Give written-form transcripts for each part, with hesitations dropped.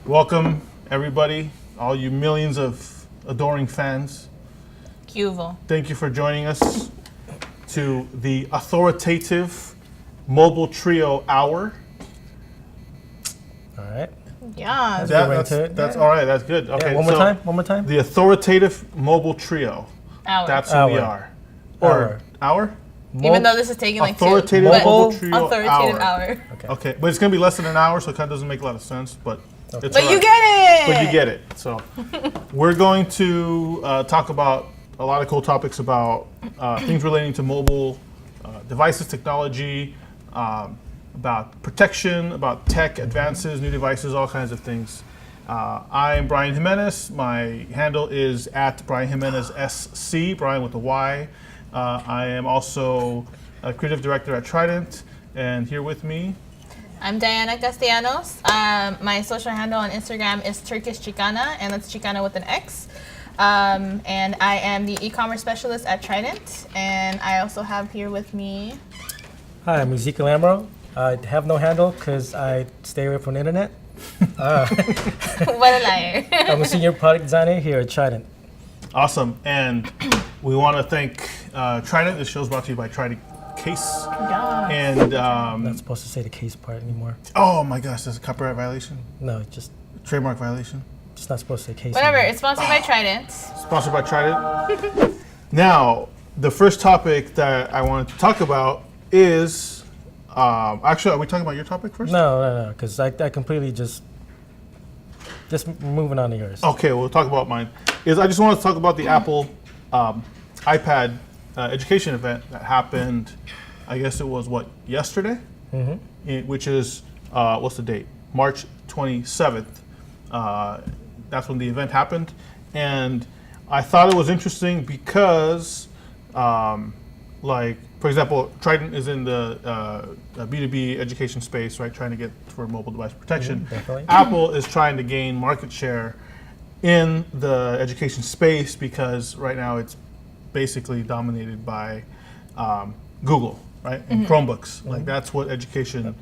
Welcome, everybody, all you millions of adoring fans. Cuval. Thank you for joining us to the Authoritative Mobile Trio Hour. All right. Yeah. That's all right. That's good. Okay. Yeah, one more time. The Authoritative Mobile Trio. Hour. That's who we are. Or hour? Even though this is taking like Authoritative Mobile Trio Authoritative hour. Okay, but it's gonna be less than an hour, so it kind of doesn't make a lot of sense. But it's But all you right. get it. But you get it. So we're going to talk about a lot of cool topics about things relating to mobile devices, technology, about protection, about tech advances, new devices, all kinds of things. I'm Bryan Jimenez. My handle is at Bryan Jimenez SC, Bryan with a Y. I am also a creative director at Trident, and here with me, I'm Diana Castellanos. My social handle on Instagram is Turkish Chicana, and that's Chicana with an X. And I am the e-commerce specialist at Trident, and I also have here with me. Hi, I'm Ezekiel Amro. I have no handle because I stay away from the internet. What a liar. I'm a senior product designer here at Trident. awesome, and we want to thank Trident. This show is brought to you by Trident Case. Yeah. And Not supposed to say the case part anymore. oh my gosh, that's a copyright violation, No, just trademark violation. not supposed to say case. Whatever. anymore. It's sponsored by Trident. Sponsored by Trident. Now, the first topic that I wanted to talk about is actually, are we talking about your topic first? No, because I completely just moving on to yours. Okay, we'll talk about mine. I just wanted to talk about the Apple iPad education event that happened. I guess it was yesterday, which is what's the date? March 27th. That's when the event happened, and I thought it was interesting because, for example, Trident is in the B2B education space, right? Trying to get for mobile device protection. Definitely. Apple is trying to gain market share in the education space because right now it's basically dominated by Google, right? And Chromebooks. Like that's what education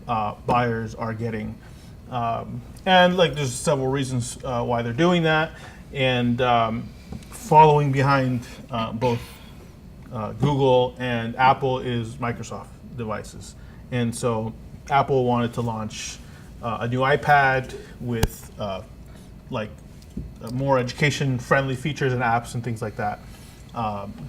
buyers are getting. And like there's several reasons why they're doing that. And following behind both Google and Apple is Microsoft devices. And so Apple wanted to launch a new iPad with more education-friendly features and apps and things like that,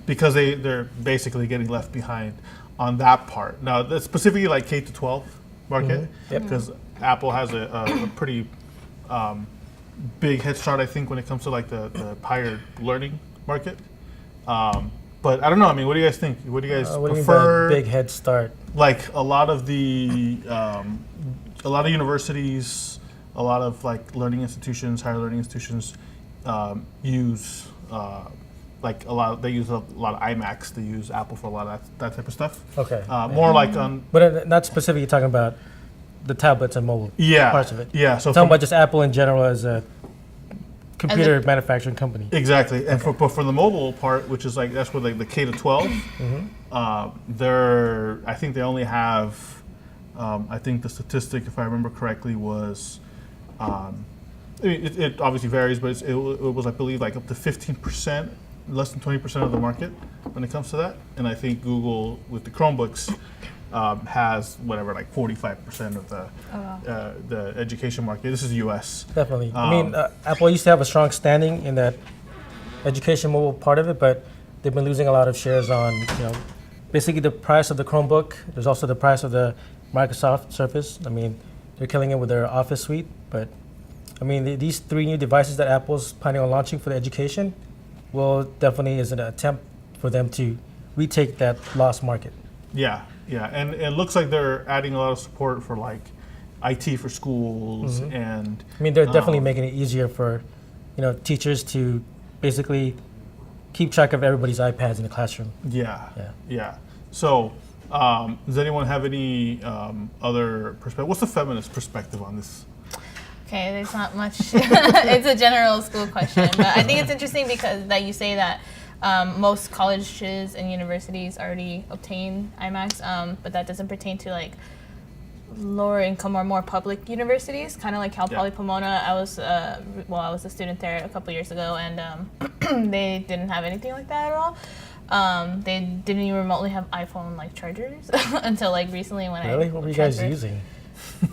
because they're basically getting left behind on that part. Now, that's specifically like K to 12 market, because Apple has a pretty big head start, I think, when it comes to like the higher learning market. But I don't know. I mean, what do you guys think? What do you guys What prefer? do you mean by big head start? Like a lot of universities, a lot of like learning institutions, higher learning institutions use they use a lot of iMacs. They use Apple for a lot of that type of stuff. Okay. More like on But not specifically talking about the tablets and mobile parts of it. Yeah. So Talking about just Apple in general as a computer manufacturing company. exactly, and for the mobile part, which is like that's where the K to 12, I think they only have. I think the statistic, if I remember correctly, was. It obviously varies, but it was, I believe, like up to 15%, less than 20% of the market when it comes to that. And I think Google, with the Chromebooks, has whatever, like 45% of the education market. This is U.S. Definitely. I mean, Apple used to have a strong standing in that education mobile part of it, but they've been losing a lot of shares on, basically the price of the Chromebook. There's also the price of the Microsoft Surface. I mean, they're killing it with their Office suite, but I mean, these three new devices that Apple's planning on launching for the education will definitely is an attempt for them to retake that lost market. Yeah, and it looks like they're adding a lot of support for like IT for schools, and I mean, they're definitely making it easier for, teachers to basically keep track of everybody's iPads in the classroom. Yeah. So, does anyone have any other perspective? What's the feminist perspective on this? Okay, there's not much. It's a general school question, but I think it's interesting because that you say that most colleges and universities already obtain IMAX, but that doesn't pertain to like lower income or more public universities, kind of like Cal Yeah. Poly Pomona. I was I was a student there a couple years ago, and they didn't have anything like that at all. They didn't even remotely have iPhone like chargers until like recently when Really? What were you guys using?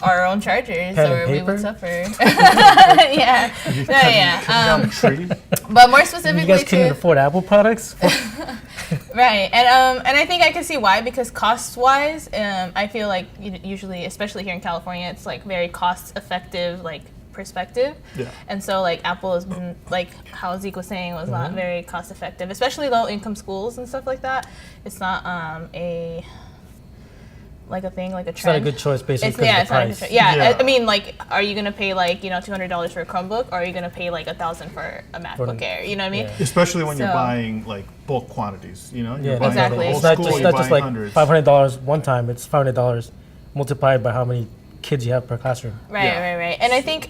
Our own chargers, Pen and or we paper? would suffer. Yeah, no, yeah. Down the tree. But more You specifically guys couldn't to afford Apple products? right, and I think I can see why, because cost-wise, I feel like usually, especially here in California, it's like very cost-effective, like perspective. Yeah. And so like Apple has been, like how Zeke was saying, was not very cost-effective, especially low-income schools and stuff like that. It's not a thing, like a trend. It's not a good choice basically because Yeah, of it's the not a good price. choice. Yeah, Yeah. I mean, like, are you gonna pay like $200 for a Chromebook, or are you gonna pay like $1,000 for a MacBook Air? You know what I mean? Yeah. Especially when you're So- buying like bulk quantities, you know? You're Yeah, buying Exactly. the whole It's not school, just, you're not just buying like hundreds. $500 one time. It's $500 multiplied by how many kids you have per classroom. Right, Yeah. right. And I think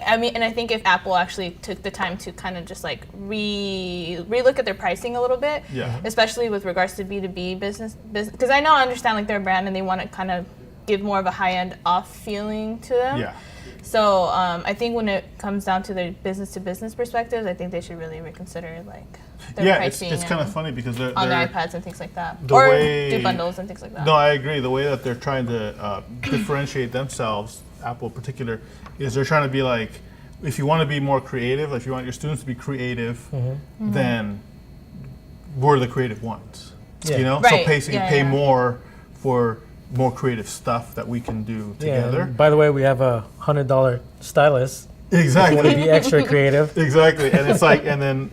if Apple actually took the time to kind of just like relook at their pricing a little bit, Yeah. especially with regards to B2B business, because I understand like their brand and they want to kind of give more of a high-end off feeling to them. Yeah. So I think when it comes down to their business-to-business perspectives, I think they should really reconsider like their Yeah, it's pricing kind of and- funny because they're on their iPads and things like that, the or way- do bundles and things like that. No, I agree. The way that they're trying to differentiate themselves, Apple in particular, is they're trying to be like, if you want to be more creative, if you want your students to be creative, then we're the creative ones. Yeah. You know, Right. so Yeah, pay yeah. more for more creative stuff that we can do Yeah. together. And by the way, we have a $100 stylus. If you want to Exactly. be extra creative. Exactly. And it's like, and then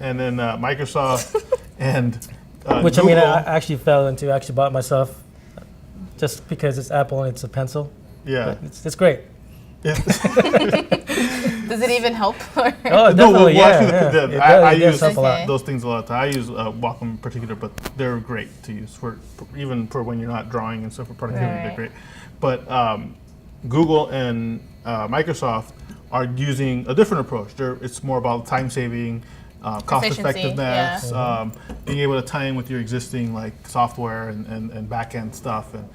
Microsoft and Which Google. I mean, I actually fell into. I actually bought myself just because it's Apple and it's a pencil. yeah. It's great. Does it even help? Oh, No, definitely, yeah. actually, Yeah. I It does use help a lot. Okay. those things a lot of time. I use Wacom in particular, but they're great to use for even for when you're not drawing and stuff for productivity. Right. They're great. But Google and Microsoft are using a different approach. It's more about time saving, cost Efficiency, effectiveness, yeah. being able to tie in with your existing like software and back end stuff and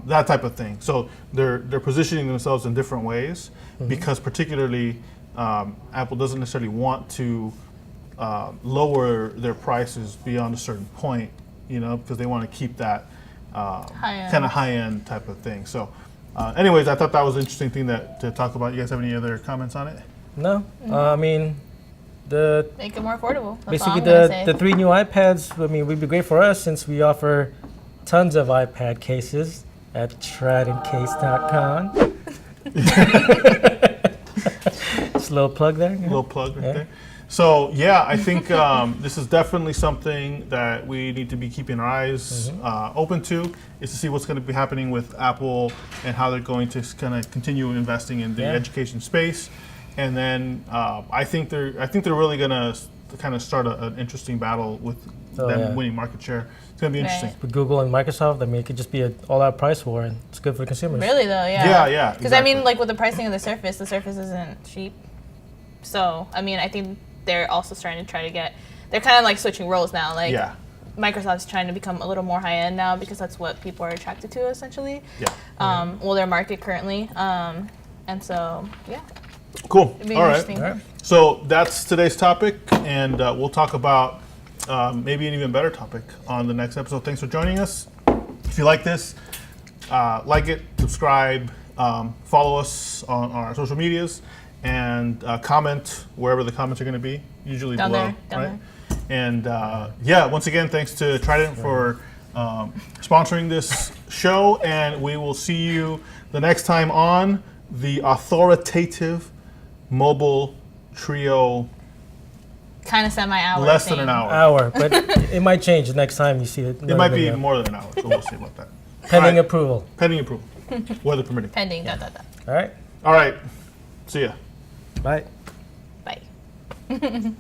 that type of thing. So they're positioning themselves in different ways because particularly Apple doesn't necessarily want to lower their prices beyond a certain point, you know, because they want to keep that High-end. kind of high-end type of thing. So anyways, I thought that was an interesting thing to talk about. You guys have any other comments on it? No, I mean, the Make it more affordable. That's basically all I'm gonna say. the 3 new iPads. I mean, would be great for us since we offer tons of iPad cases at tridentcase.com. Just a little plug there. yeah. Little plug right Yeah. there. So yeah, I think this is definitely something that we need to be keeping our eyes open to, is to see what's going to be happening with Apple and how they're going to kind of continue investing in the Yeah. education space. And then I think they're really going to kind of start an interesting battle with Oh, them yeah. winning market share. It's going to be Right. interesting. With Google and Microsoft, I mean, it could just be an all-out price war, and it's good for consumers. Really though, yeah. Yeah, yeah, Because I mean, exactly. like with the pricing of the Surface isn't cheap. So I mean, I think they're also starting to try to get. They're kind of like switching roles now. Like Yeah. Microsoft's trying to become a little more high end now because that's what people are attracted to essentially. Yeah. Well, their market currently. And so yeah, Cool. it'd be All right. interesting. All right. So that's today's topic, and we'll talk about maybe an even better topic on the next episode. Thanks for joining us. If you like this, like it, subscribe, follow us on our social medias, and comment wherever the comments are going to be, usually Down below. there, down right? And yeah, once again, thanks to Trident for sponsoring this show, and we will see you the next time on the Authoritative Mobile Trio. Kind of semi-hour. Less than thing. an hour. Hour, but it might change the next time you see it. It might be more than an hour, so we'll see about that. Pending All right. approval. Pending approval, weather permitting. Pending. All right. All right, see ya. Bye. Bye.